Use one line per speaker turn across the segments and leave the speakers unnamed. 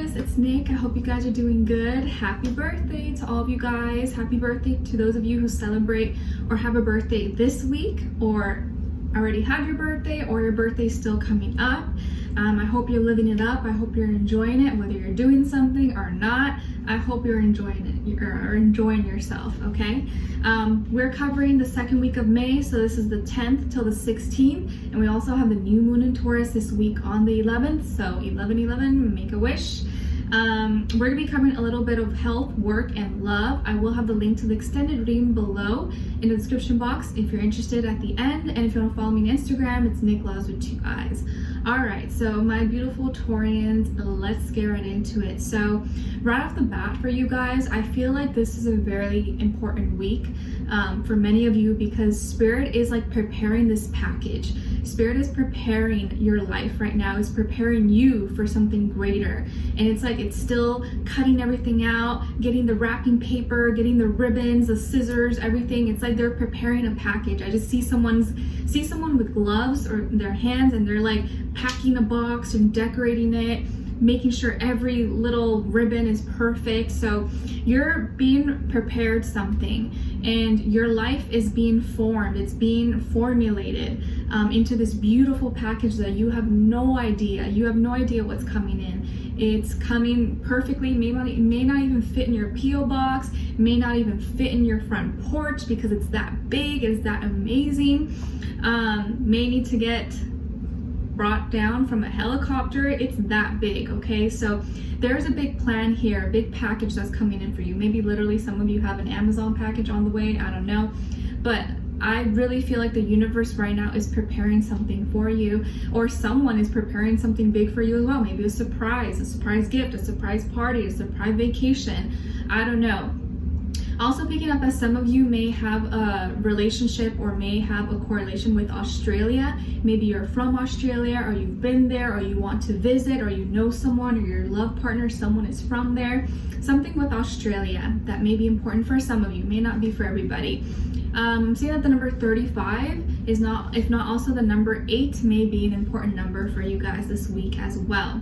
Taurus, it's Nick. I hope you guys are doing good. Happy birthday to all of you guys. Happy birthday to those of you who celebrate or have a birthday this week or already have your birthday or your birthday's still coming up. I hope you're living it up. I hope you're enjoying it, whether you're doing something or not. I hope you're enjoying it or enjoying yourself, okay? We're covering the second week of May, so this is the 10th till the 16th, and we also have the new moon in Taurus this week on the 11th, so 11/11, make a wish. We're gonna be covering a little bit of health, work, and love. I will have the link to the extended reading below in the description box if you're interested at the end. And if you want to follow me on Instagram, it's Nicloves with 2 eyes. Alright, so my beautiful Taurians, let's get right into it. So right off the bat for you guys, I feel like this is a very important week for many of you because Spirit is like preparing this package. Spirit is preparing your life right now, is preparing you for something greater. And it's like it's still cutting everything out, getting the wrapping paper, getting the ribbons, the scissors, everything. It's like they're preparing a package. I just see someone with gloves or their hands and they're like packing a box and decorating it, making sure every little ribbon is perfect. So you're being prepared something and your life is being formed, it's being formulated into this beautiful package that you have no idea what's coming in. It's coming perfectly, may not even fit in your P.O. box, may not even fit in your front porch because it's that big, it's that amazing. May need to get brought down from a helicopter. It's that big, okay? So there's a big plan here, a big package that's coming in for you. Maybe literally some of you have an Amazon package on the way, I don't know. But I really feel like the universe right now is preparing something for you, or someone is preparing something big for you as well. Maybe a surprise gift, a surprise party, a surprise vacation. I don't know. Also picking up as some of you may have a relationship or may have a correlation with Australia. Maybe you're from Australia or you've been there or you want to visit or you know someone or your love partner, someone is from there. Something with Australia that may be important for some of you, may not be for everybody. Seeing that the number 35 is not, if not also the number 8 may be an important number for you guys this week as well.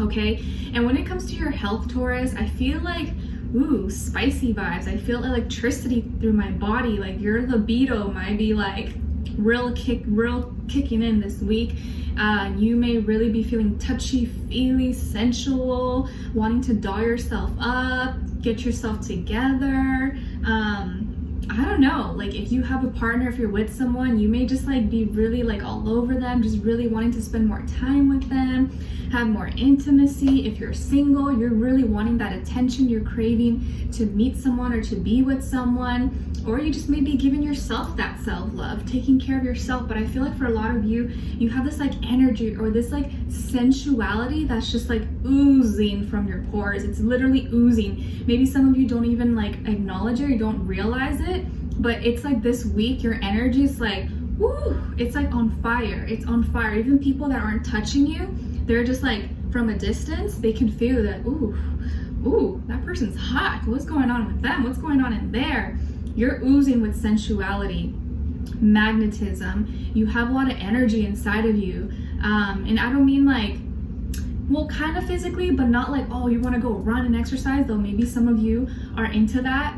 Okay, and when it comes to your health, Taurus, I feel like spicy vibes. I feel electricity through my body. Like your libido might be like real kicking in this week. You may really be feeling touchy-feely, sensual, wanting to doll yourself up, get yourself together. I don't know, like if you have a partner, if you're with someone, you may just like be really like all over them, just really wanting to spend more time with them, have more intimacy. If you're single, you're really wanting that attention, you're craving to meet someone or to be with someone, or you just may be giving yourself that self-love, taking care of yourself. But I feel like for a lot of you, you have this like energy or this like sensuality that's just like oozing from your pores. It's literally oozing. Maybe some of you don't even like acknowledge it or you don't realize it, but it's like this week your energy is like woo, it's like on fire. It's on fire. Even people that aren't touching you, they're just like from a distance, they can feel that ooh, that person's hot. What's going on with them? What's going on in there? You're oozing with sensuality, magnetism. You have a lot of energy inside of you. And I don't mean like, well, kind of physically, but not like, oh, you want to go run and exercise, though maybe some of you are into that.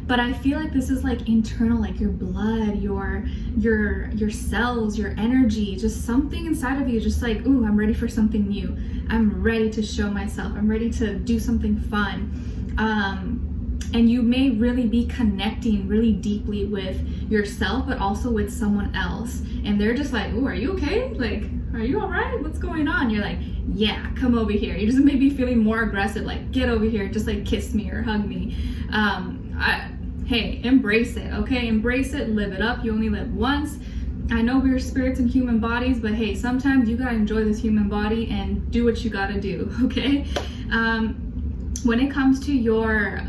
But I feel like this is like internal, like your blood, your cells, your energy, just something inside of you, just like, ooh, I'm ready for something new. I'm ready to show myself. I'm ready to do something fun. And you may really be connecting really deeply with yourself, but also with someone else. And they're just like, ooh, are you okay? Like, are you all right? What's going on? You're like, yeah, come over here. You just may be feeling more aggressive, like, get over here, just like kiss me or hug me. Hey, embrace it, okay? Embrace it, live it up. You only live once. I know we're spirits in human bodies, but hey, sometimes you gotta enjoy this human body and do what you gotta do, okay? When it comes to your...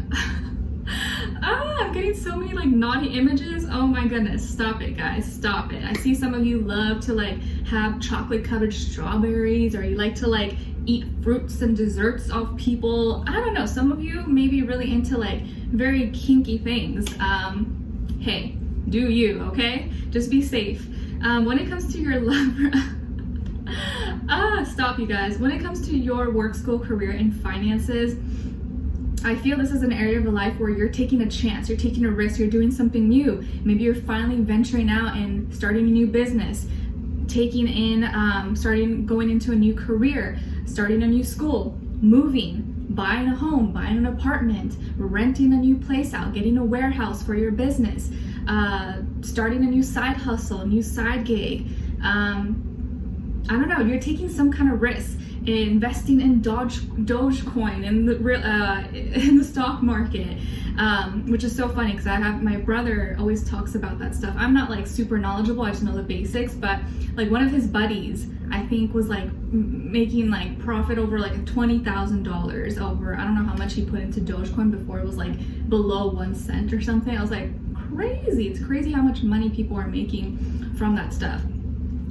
I'm getting so many like naughty images. Oh my goodness, stop it guys, stop it. I see some of you love to like have chocolate covered strawberries, or you like to like eat fruits and desserts off people. I don't know, some of you may be really into like very kinky things. Hey, do you, okay? Just be safe. When it comes to your lover, Stop, you guys. When it comes to your work, school, career, and finances, I feel this is an area of your life where you're taking a chance, you're taking a risk, you're doing something new. Maybe you're finally venturing out and starting a new business, going into a new career, starting a new school, moving, buying a home, buying an apartment, renting a new place out, getting a warehouse for your business, starting a new side hustle, a new side gig. I don't know, you're taking some kind of risk, investing in Dogecoin in the stock market, which is so funny because my brother always talks about that stuff. I'm not like super knowledgeable, I just know the basics, but like one of his buddies, I think, was like making like profit over like $20,000 over, I don't know how much he put into Dogecoin before it was like below 1 cent or something. I was like, crazy. It's crazy how much money people are making from that stuff.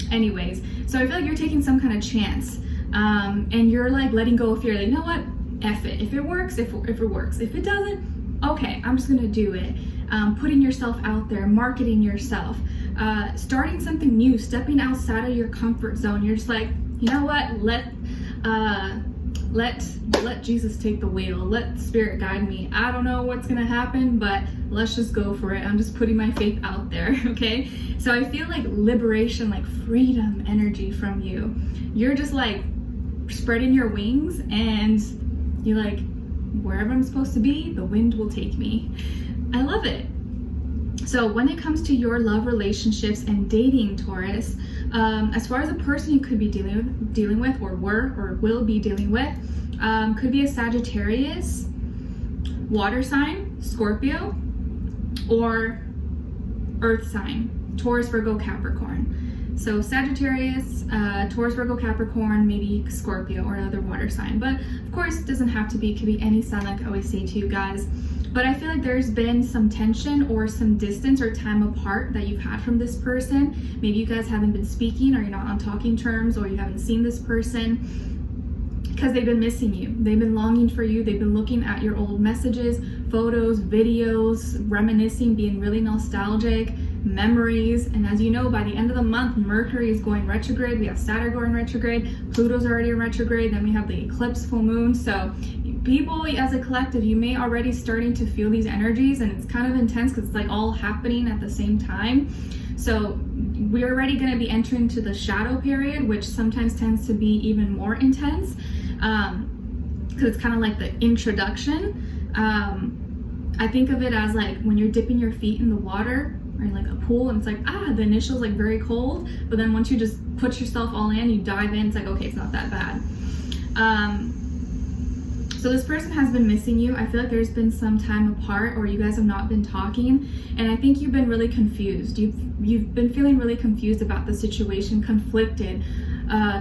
Anyways, so I feel like you're taking some kind of chance, and you're like letting go of fear. Like, you know what? F it. If it works, if it works. If it doesn't, okay, I'm just gonna do it. Putting yourself out there, marketing yourself, starting something new, stepping outside of your comfort zone. You're just like, you know what? Let Jesus take the wheel. Let Spirit guide me. I don't know what's gonna happen, but let's just go for it. I'm just putting my faith out there, okay? So I feel like liberation, like freedom energy from you. You're just like spreading your wings and you're like, wherever I'm supposed to be, the wind will take me. I love it. So when it comes to your love relationships and dating, Taurus, as far as a person you could be dealing with or will be dealing with, could be a Sagittarius, water sign, Scorpio, or earth sign, Taurus, Virgo, Capricorn. So Sagittarius, Taurus, Virgo, Capricorn, maybe Scorpio or another water sign. But of course, it doesn't have to be, it could be any sign, like I always say to you guys. But I feel like there's been some tension or some distance or time apart that you've had from this person. Maybe you guys haven't been speaking, or you're not on talking terms, or you haven't seen this person because they've been missing you. They've been longing for you. They've been looking at your old messages, photos, videos, reminiscing, being really nostalgic, memories. And as you know, by the end of the month, Mercury is going retrograde. We have Saturn going retrograde. Pluto's already in retrograde. Then we have the eclipse full moon. So people as a collective, you may already starting to feel these energies, and it's kind of intense because it's like all happening at the same time. So we're already going to be entering into the shadow period, which sometimes tends to be even more intense because it's kind of like the introduction. I think of it as like when you're dipping your feet in the water or in like a pool, and it's like, the initial is like very cold, but then once you just put yourself all in, you dive in, it's like, okay, it's not that bad. So this person has been missing you. I feel like there's been some time apart, or you guys have not been talking, and I think you've been really confused. You've been feeling really confused about the situation, conflicted,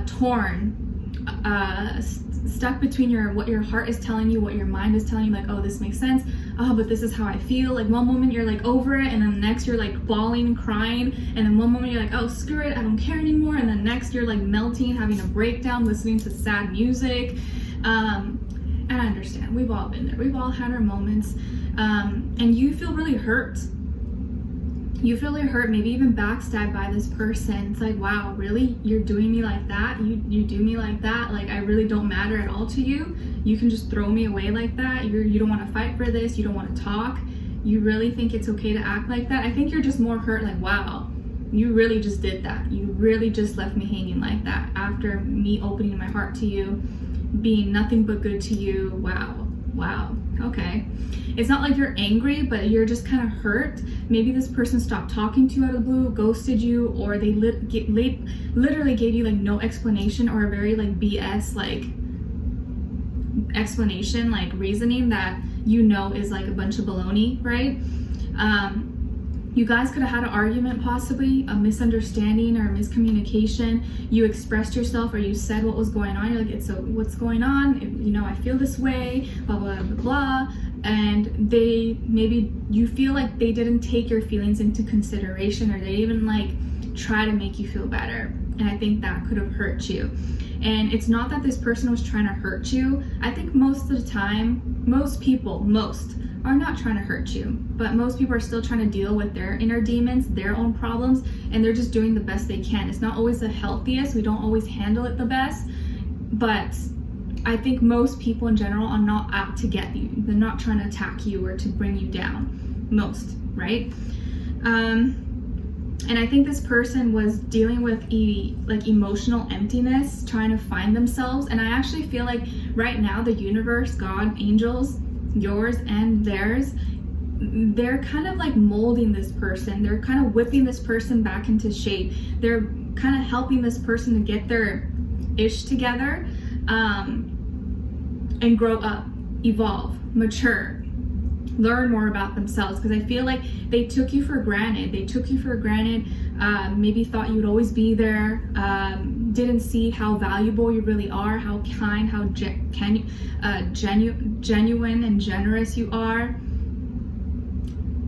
torn, stuck between what your heart is telling you, what your mind is telling you, like, oh, this makes sense, oh, but this is how I feel. Like one moment you're like over it, and then the next you're like bawling, crying, and then one moment you're like, oh, screw it, I don't care anymore, and then next you're like melting, having a breakdown, listening to sad music. And I understand, we've all been there, we've all had our moments, and you feel really hurt. You feel really hurt, maybe even backstabbed by this person. It's like, wow, really? You're doing me like that? You do me like that? Like, I really don't matter at all to you? You can just throw me away like that? You don't want to fight for this? You don't want to talk? You really think it's okay to act like that? I think you're just more hurt, like, wow, you really just did that. You really just left me hanging like that after me opening my heart to you, being nothing but good to you. Wow, okay. It's not like you're angry, but you're just kind of hurt. Maybe this person stopped talking to you out of the blue, ghosted you, or they literally gave you like no explanation, or a very like BS like explanation, like reasoning that you know is like a bunch of baloney, right? You guys could have had an argument, possibly a misunderstanding or a miscommunication. You expressed yourself, or you said what was going on. You're like, so what's going on? I feel this way, blah, blah, blah, blah. And maybe you feel like they didn't take your feelings into consideration, or they even like try to make you feel better. And I think that could have hurt you. And it's not that this person was trying to hurt you. I think most of the time, most are not trying to hurt you, but most people are still trying to deal with their inner demons, their own problems, and they're just doing the best they can. It's not always the healthiest. We don't always handle it the best, but I think most people in general are not out to get you. They're not trying to attack you or to bring you down. Most, right? And I think this person was dealing with emotional emptiness, trying to find themselves. And I actually feel like right now the universe, God, angels, yours and theirs, they're kind of like molding this person. They're kind of whipping this person back into shape. They're kind of helping this person to get their ish together, and grow up, evolve, mature, learn more about themselves. Because I feel like they took you for granted. Maybe thought you'd always be there, didn't see how valuable you really are, how kind, how genuine and generous you are.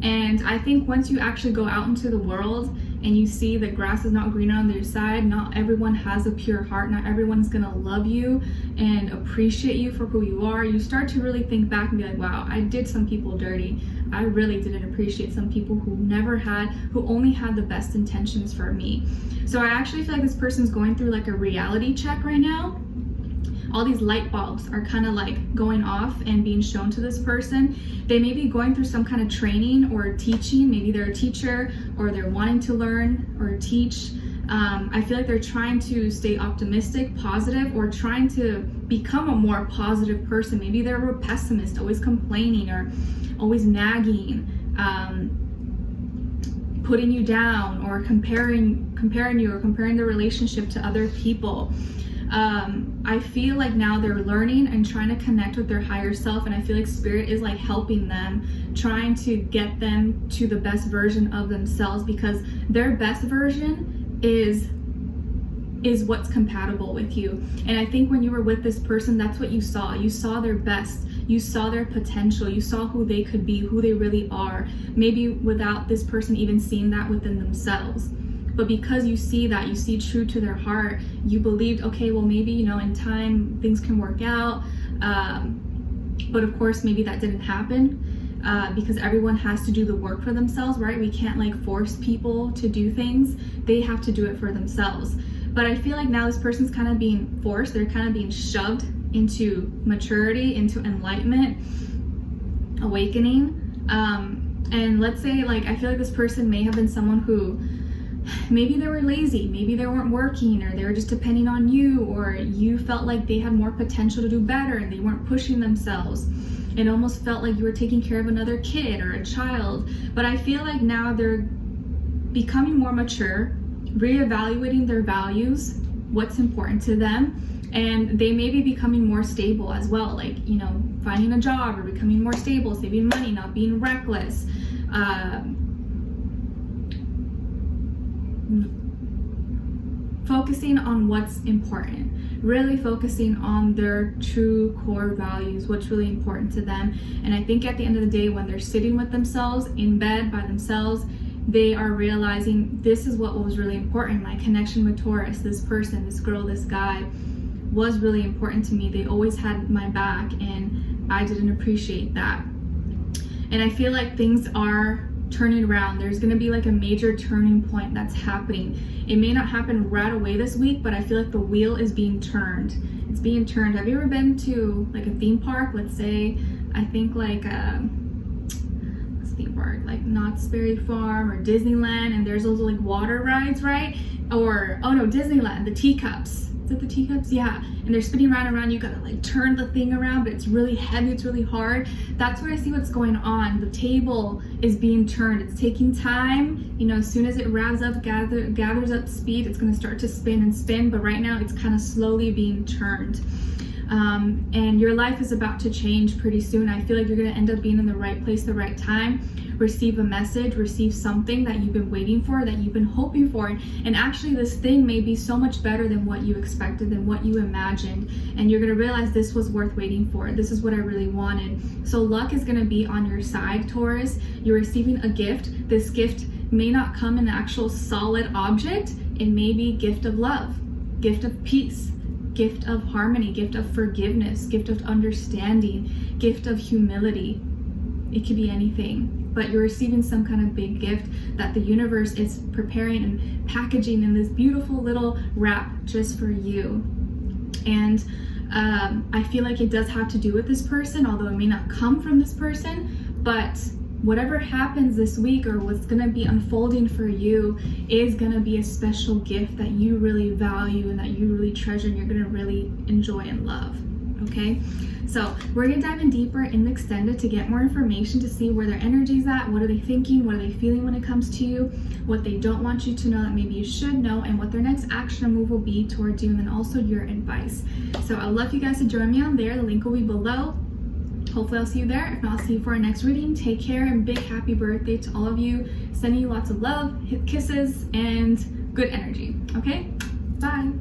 And I think once you actually go out into the world and you see the grass is not greener on their side, not everyone has a pure heart, not everyone's gonna love you and appreciate you for who you are, you start to really think back and be like, wow, I did some people dirty. I really didn't appreciate some people who only had the best intentions for me. So I actually feel like this person's going through like a reality check right now. All these light bulbs are kind of like going off and being shown to this person. They may be going through some kind of training or teaching. Maybe they're a teacher or they're wanting to learn or teach. I feel like they're trying to stay optimistic, positive, or trying to become a more positive person. Maybe they're a pessimist, always complaining or always nagging, putting you down or comparing you or comparing the relationship to other people. I feel like now they're learning and trying to connect with their higher self, and I feel like spirit is like helping them, trying to get them to the best version of themselves, because their best version is what's compatible with you. And I think when you were with this person, that's what you saw. You saw their best. You saw their potential. You saw who they could be, who they really are. Maybe without this person even seeing that within themselves. But because you see that, you see true to their heart, you believed, okay, well, maybe, in time things can work out. But of course, maybe that didn't happen because everyone has to do the work for themselves, right? We can't like force people to do things. They have to do it for themselves. But I feel like now this person's kind of being forced. They're kind of being shoved into maturity, into enlightenment, awakening. And let's say, I feel like this person may have been someone who maybe they were lazy, maybe they weren't working, or they were just depending on you, or you felt like they had more potential to do better and they weren't pushing themselves. It almost felt like you were taking care of another kid or a child. But I feel like now they're becoming more mature, reevaluating their values, what's important to them, and they may be becoming more stable as well, finding a job or becoming more stable, saving money, not being reckless, focusing on what's important, really focusing on their true core values, what's really important to them. And I think at the end of the day, when they're sitting with themselves in bed by themselves, they are realizing this is what was really important. My connection with Taurus, this person, this girl, this guy was really important to me. They always had my back and I didn't appreciate that. And I feel like things are turning around. There's going to be like a major turning point that's happening. It may not happen right away this week, but I feel like the wheel is being turned. It's being turned. Have you ever been to like a theme park? Let's say, I think like theme park, like Knott's Berry Farm or Disneyland, and there's those like water rides, right? Or, oh no, Disneyland, the teacups. Is it the teacups? Yeah. And they're spinning round and round. You gotta like turn the thing around, but it's really heavy, it's really hard. That's what I see what's going on. The table is being turned. It's taking time. As soon as it revs up, gathers up speed, it's gonna start to spin and spin, but right now it's kind of slowly being turned. And your life is about to change pretty soon. I feel like you're gonna end up being in the right place, the right time, receive a message, receive something that you've been waiting for, that you've been hoping for. And actually this thing may be so much better than what you expected, than what you imagined. And you're gonna realize this was worth waiting for. This is what I really wanted. So luck is gonna be on your side, Taurus. You're receiving a gift. This gift may not come in an actual solid object. It may be gift of love, gift of peace, gift of harmony, gift of forgiveness, gift of understanding, gift of humility. It could be anything, but you're receiving some kind of big gift that the universe is preparing and packaging in this beautiful little wrap just for you. And I feel like it does have to do with this person, although it may not come from this person, but whatever happens this week or what's going to be unfolding for you is going to be a special gift that you really value and that you really treasure and you're going to really enjoy and love. Okay, so we're going to dive in deeper in the extended to get more information, to see where their energy's at, what are they thinking, what are they feeling when it comes to you, what they don't want you to know that maybe you should know, and what their next action or move will be towards you, and then also your advice. So I'd love you guys to join me on there. The link will be below. Hopefully I'll see you there. If not, I'll see you for our next reading. Take care and big happy birthday to all of you. Sending you lots of love, kisses, and good energy. Okay? Bye.